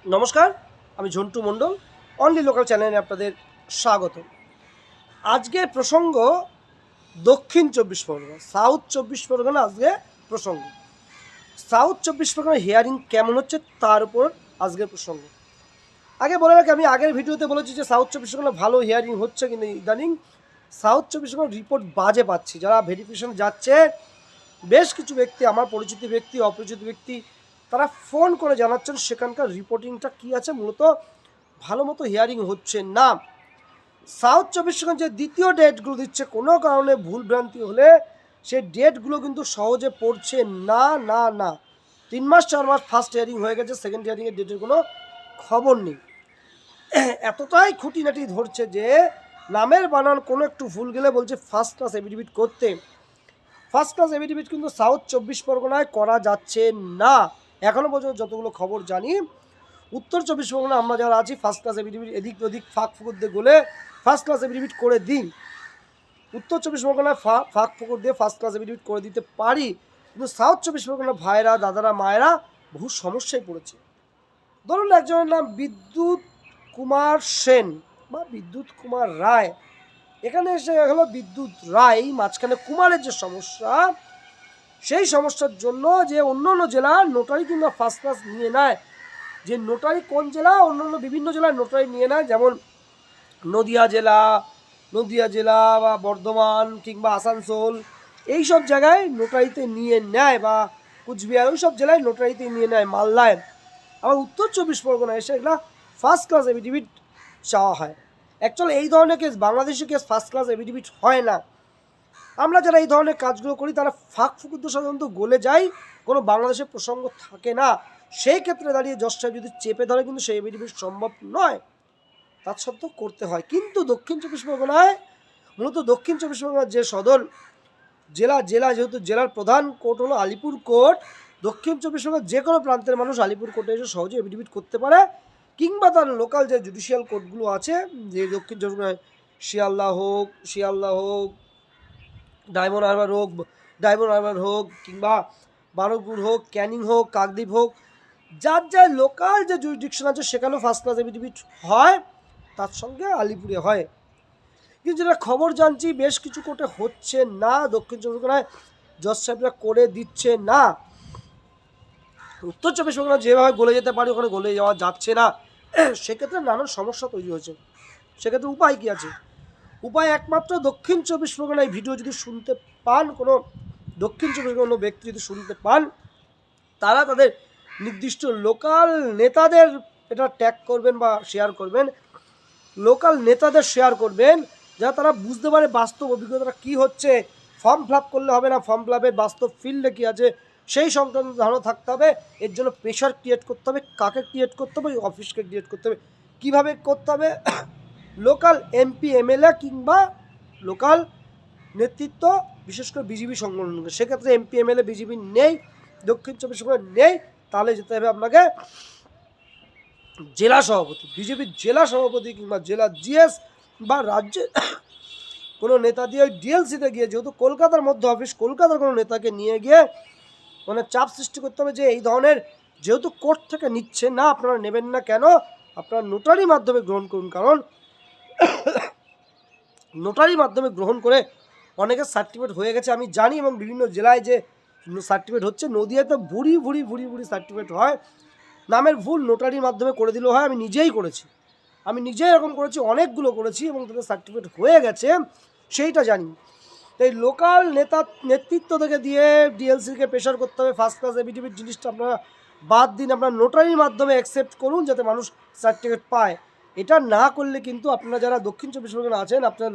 নমস্কার, আমি ঝন্টু মণ্ডল, only local চ্যানেলে আপনাদের স্বাগত। আজকের প্রসঙ্গ দক্ষিণ চব্বিশ পরগনা, সাউথ চব্বিশ পরগনা। আজকে প্রসঙ্গ সাউথ চব্বিশ পরগনা হিয়ারিং কেমন হচ্ছে তার উপর আজকের প্রসঙ্গ। আগে বলে রাখি, আমি আগের ভিডিওতে বলেছি যে সাউথ চব্বিশ পরগনা ভালো হিয়ারিং হচ্ছে, কিন্তু ইদানিং সাউথ চব্বিশ পরগনা রিপোর্ট বাজে পাচ্ছি। যারা ভেরিফিকেশন যাচ্ছে, বেশ কিছু ব্যক্তি, আমার পরিচিত ব্যক্তি, অপরিচিত ব্যক্তি, তারা ফোন করে জানাচ্ছেন সেখানকার রিপোর্টিংটা কী আছে। মূলত ভালো মতো হিয়ারিং হচ্ছে না। সাউথ চব্বিশ পরগনা যে দ্বিতীয় ডেটগুলো দিচ্ছে, কোনো কারণে ভুলভ্রান্তি হলে সেই ডেটগুলো কিন্তু সহজে পড়ছে না না না 3 মাস 4 মাস ফার্স্ট হিয়ারিং হয়ে গেছে, সেকেন্ড হিয়ারিংয়ের ডেটের কোনো খবর নেই। এতটাই খুঁটিনাটি ধরছে যে নামের বানান কোনো একটু ভুল গেলে বলছে ফার্স্ট ক্লাস এফিডেভিট করতে। ফার্স্ট ক্লাস এফিডেভিট কিন্তু সাউথ চব্বিশ পরগনায় করা যাচ্ছে না। এখনও পর্যন্ত যতগুলো খবর জানি, উত্তর চব্বিশ পরগনা আমরা যারা আছি ফার্স্ট ক্লাস এফিডেভিট এদিক ওদিক ফাঁক ফুকুর দিয়ে গলে ফার্স্ট ক্লাস এফিডেভিট করে দিই। উত্তর চব্বিশ পরগনায় ফাঁক ফুকুর দিয়ে ফার্স্ট ক্লাস এফিডেভিট করে দিতে পারি, কিন্তু সাউথ চব্বিশ পরগনা ভাইরা, দাদারা, মায়েরা বহু সমস্যায় পড়েছে। ধরুন একজনের নাম বিদ্যুৎ কুমার সেন বা বিদ্যুৎ কুমার রায়, এখানে এসে হলো বিদ্যুৎ রায়, মাঝখানে কুমারের যে সমস্যা, সেই সমস্যার জন্য যে অন্য অন্য জেলার নোটারি কিংবা ফার্স্ট ক্লাস নিয়ে নেয়, যে নোটারি কোন জেলা, অন্য বিভিন্ন জেলার নোটারি নিয়ে নেয়, যেমন নদিয়া জেলা বা বর্ধমান কিংবা আসানসোল, এই সব জায়গায় নোটারিতে নিয়ে নেয়, বা কুচবিহার, ওই সব জেলায় নোটারিতে নিয়ে নেয়, মালদায়। আবার উত্তর চব্বিশ পরগনা এসে এগুলা ফার্স্ট ক্লাস এফিডেভিট চাওয়া হয়। অ্যাকচুয়ালি এই ধরনের case, Bangladeshi case first class affidavit হয় না। আমরা যারা এই ধরনের কাজগুলো করি তারা ফাঁক ফুকুর সাধারণত গলে যাই, কোনো বাংলাদেশের প্রসঙ্গ থাকে না। সেই ক্ষেত্রে দাঁড়িয়ে জজ সাহেব যদি চেপে ধরে, কিন্তু সেই এফিডেভিট সম্ভব নয়, তার সত্ত্বেও করতে হয়। কিন্তু দক্ষিণ চব্বিশ পরগনায়, মূলত দক্ষিণ চব্বিশ পরগনার যে সদর জেলা, যেহেতু জেলার প্রধান কোর্ট হলো আলিপুর কোর্ট, দক্ষিণ চব্বিশ পরগনার যে কোনো প্রান্তের মানুষ আলিপুর কোর্টে এসে সহজে এফিডেভিট করতে পারে, কিংবা তার লোকাল যে জুডিশিয়াল কোর্টগুলো আছে, যে দক্ষিণ চব্বিশ পরগনায় শিয়ালদা হোক, ডায়মন্ড হারবার হোক, কিংবা বারুইপুর হোক, ক্যানিং হোক, কাকদ্বীপ হোক, যার লোকাল যে জুরিডিকশন আছে সেখানেও ফার্স্ট ক্লাস এফিডেভিট হয়, তার সঙ্গে আলিপুরে হয়। কিন্তু যেটা খবর জানছি, বেশ কিছু কোর্টে হচ্ছে না, দক্ষিণ চব্বিশ পরগনায় জজ সাহেবরা করে দিচ্ছে না। উত্তর চব্বিশ পরগনা যেভাবে গলে যেতে পারে ওখানে গলে যাওয়া যাচ্ছে না। সেক্ষেত্রে নানান সমস্যা তৈরি হয়েছে। সেক্ষেত্রে উপায় কী আছে? উপায় একমাত্র দক্ষিণ চব্বিশ পরগনায় ভিডিও যদি শুনতে পান, কোনো দক্ষিণ চব্বিশ পরগনা ব্যক্তি যদি শুনতে পান, তারা তাদের নির্দিষ্ট লোকাল নেতাদের এটা ট্যাগ করবেন বা শেয়ার করবেন, লোকাল নেতাদের শেয়ার করবেন, যা তারা বুঝতে পারে বাস্তব অভিজ্ঞতাটা কী হচ্ছে। ফর্ম ফিল আপ করলে হবে না, ফর্ম ফিল আপের বাস্তব ফিল্ডে কী আছে সেই সংক্রান্ত ধারণা থাকতে হবে। এর জন্য প্রেশার ক্রিয়েট করতে হবে, কাকে ক্রিয়েট করতে হবে, অফিসকে ক্রিয়েট করতে হবে, কীভাবে করতে হবে। লোকাল এমপি এমএলএ কিংবা লোকাল নেতৃত্ব, বিশেষ করে বিজেপি সংগঠনকে। সেক্ষেত্রে এমপি এমএলএ বিজেপি নেই, দক্ষিণ চব্বিশ পরগনা নেই, তাহলে যেতে হবে আপনাকে জেলা সভাপতি, বিজেপির জেলা সভাপতি কিংবা জেলা জিএস বা রাজ্যের কোনো নেতা দিয়ে ওই ডিএলসিতে গিয়ে, যেহেতু কলকাতার মধ্যে অফিস, কলকাতার কোনো নেতাকে নিয়ে গিয়ে মানে চাপ সৃষ্টি করতে হবে যে এই ধরনের, যেহেতু কোর্ট থেকে নিচ্ছে না, আপনারা নেবেন না কেন, আপনারা নোটারি মাধ্যমে গ্রহণ করুন। কারণ নোটারি মাধ্যমে গ্রহণ করে অনেকের সার্টিফিকেট হয়ে গেছে আমি জানি, এবং বিভিন্ন জেলায় যে সার্টিফিকেট হচ্ছে, নদিয়াতে ভুড়ি সার্টিফিকেট হয়, নামের ভুল নোটারির মাধ্যমে করে দিলেও হয়। আমি নিজেই এরকম করেছি, অনেকগুলো করেছি, এবং তাদের সার্টিফিকেট হয়ে গেছে, সেইটা জানি। তাই লোকাল নেতৃত্ব থেকে দিয়ে ডিএলসিকে প্রেশার করতে হবে ফার্স্ট ক্লাস এফিডেভিট জিনিসটা আপনারা বাদ দিন, আপনারা নোটারির মাধ্যমে অ্যাকসেপ্ট করুন, যাতে মানুষ সার্টিফিকেট পায়। এটা না করলে কিন্তু আপনারা যারা দক্ষিণ চব্বিশ পরগনা আছেন, আপনারা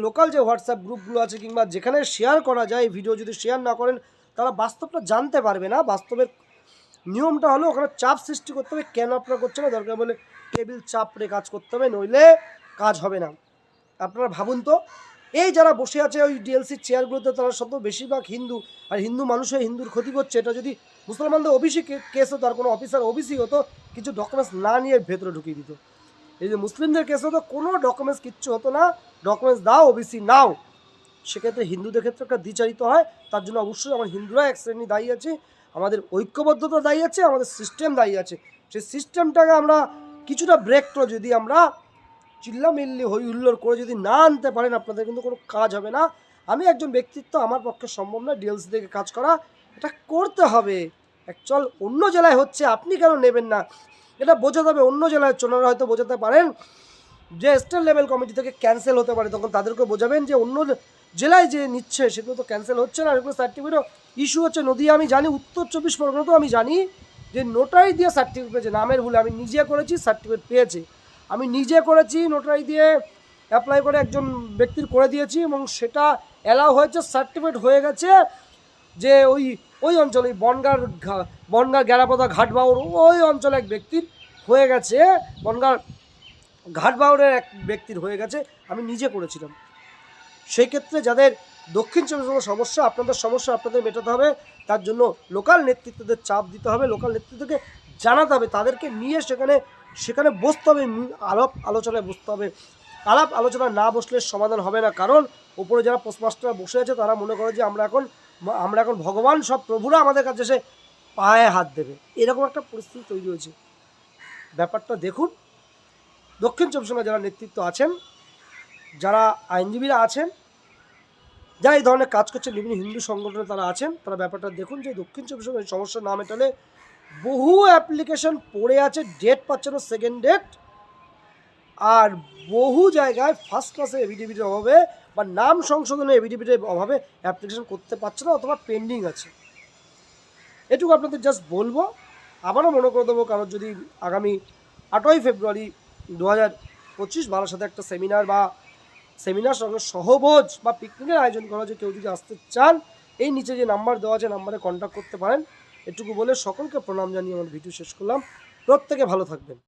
লোকাল যে হোয়াটসঅ্যাপ গ্রুপগুলো আছে কিংবা যেখানে শেয়ার করা যায় ভিডিও, যদি শেয়ার না করেন তারা বাস্তবটা জানতে পারবে না। বাস্তবের নিয়মটা হলো ওখানে চাপ সৃষ্টি করতে হবে, কেন আপনারা করছে না, দরকার বলে টেবিল চাপড়ে কাজ করতে হবে, নইলে কাজ হবে না। আপনারা ভাবুন তো, এই যারা বসে আছে ওই ডিএলসির চেয়ারগুলোতে, তারা সত্য বেশিরভাগ হিন্দু, আর হিন্দু মানুষের হিন্দুর ক্ষতি করছে। এটা যদি মুসলমানদের ওবিসি কেস হতো, আর কোনো অফিসার ওবিসি হতো, কিছু ডকুমেন্টস না নিয়ে ভেতরে ঢুকিয়ে দিত। এই যে মুসলিমদের কেস হতো, কোনো ডকুমেন্টস কিচ্ছু হতো না, ডকুমেন্টস দাও, ওবিসি নাও। সেক্ষেত্রে হিন্দুদের ক্ষেত্রে একটা দ্বিচারিত হয়। তার জন্য অবশ্যই আমার হিন্দুরা এক শ্রেণী দায়ী আছে, আমাদের ঐক্যবদ্ধতা দায়ী আছে, আমাদের সিস্টেম দায়ী আছে। সেই সিস্টেমটাকে আমরা কিছুটা ব্রেক করে যদি আমরা চিল্লামিল্লি হই হুল্লোড় করে যদি না আনতে পারেন, আপনাদের কিন্তু কোনো কাজ হবে না। আমি একজন ব্যক্তিত্ব, আমার পক্ষে সম্ভব না ডিএলসি থেকে কাজ করা, এটা করতে হবে। অ্যাকচুয়াল অন্য জেলায় হচ্ছে, আপনি কেন নেবেন না এটা বোঝাতে হবে। অন্য জেলায় ওনারা হয়তো বোঝাতে পারেন যে স্টেট লেভেল কমিটি থেকে ক্যান্সেল হতে পারে, তখন তাদেরকে বোঝাবেন যে অন্য জেলায় যে নিচ্ছে সেগুলো তো ক্যান্সেল হচ্ছে না, এগুলো সার্টিফিকেটও ইস্যু হচ্ছে। নদীয়া আমি জানি, উত্তর 24 পরগনা তো আমি জানি যে নোটারি দিয়ে সার্টিফিকেট পেয়েছে, নামের ভুলে। আমি নিজে করেছি, সার্টিফিকেট পেয়েছে। আমি নিজে করেছি, নোটারি দিয়ে অ্যাপ্লাই করে একজন ব্যক্তির করে দিয়েছি এবং সেটা অ্যালাউ হয়েছে, সার্টিফিকেট হয়ে গেছে। যে ওই অঞ্চলে বনগাঁর গ্যারাপদা ঘাটবাউর ওই অঞ্চলে এক ব্যক্তির হয়ে গেছে, বনগাঁর ঘাটবাউরের এক ব্যক্তির হয়ে গেছে, আমি নিজে করেছিলাম। সেই ক্ষেত্রে যাদের দক্ষিণ 24 পরগনার সমস্যা, আপনাদের সমস্যা আপনাদের মেটাতে হবে, তার জন্য লোকাল নেতৃত্বদের চাপ দিতে হবে, লোকাল নেতৃত্বকে জানাতে হবে, তাদেরকে নিয়ে সেখানে বসতে হবে, আলাপ আলোচনায় বসতে হবে। আলাপ আলোচনা না বসলে সমাধান হবে না, কারণ ওপরে যারা পোস্টমাস্টার বসে আছে তারা মনে করে যে আমরা এখন ভগবান, সব প্রভুরা আমাদের কাছে এসে পায়ে হাত দেবে, এরকম একটা পরিস্থিতি তৈরি হয়েছে। ব্যাপারটা দেখুন, দক্ষিণ 24 পরগনা যারা নেতৃত্ব আছেন, যারা আইনজীবীরা আছেন, যারা এই ধরনের কাজ করছেন, বিভিন্ন হিন্দু সংগঠনে তারা আছেন, তারা ব্যাপারটা দেখুন যে দক্ষিণ 24 পরগনার সমস্যা না মেটালে বহু অ্যাপ্লিকেশন পড়ে আছে, ডেট পাচ্ছে না, সেকেন্ড ডেট, আর বহু জায়গায় ফার্স্ট ক্লাসে এভিডেভিটের অভাবে বা নাম সংশোধনের এভিডেভিটের অভাবে অ্যাপ্লিকেশন করতে পারছে না, অথবা পেন্ডিং আছে। এটুকু আপনাদের জাস্ট বলবো। আবারও মনে করে দেবো, কারণ যদি আগামী 8ই ফেব্রুয়ারি 2025 বারাসাতে একটা সেমিনার সঙ্গে সহভোজ বা পিকনিকের আয়োজন করা হয়েছে, কেউ যদি আসতে চান এই নিচে যে নাম্বার দেওয়া আছে নাম্বারে কন্ট্যাক্ট করতে পারেন। এটুকু বলে সকলকে প্রণাম জানিয়ে আমার ভিডিও শেষ করলাম। প্রত্যেকে ভালো থাকবেন।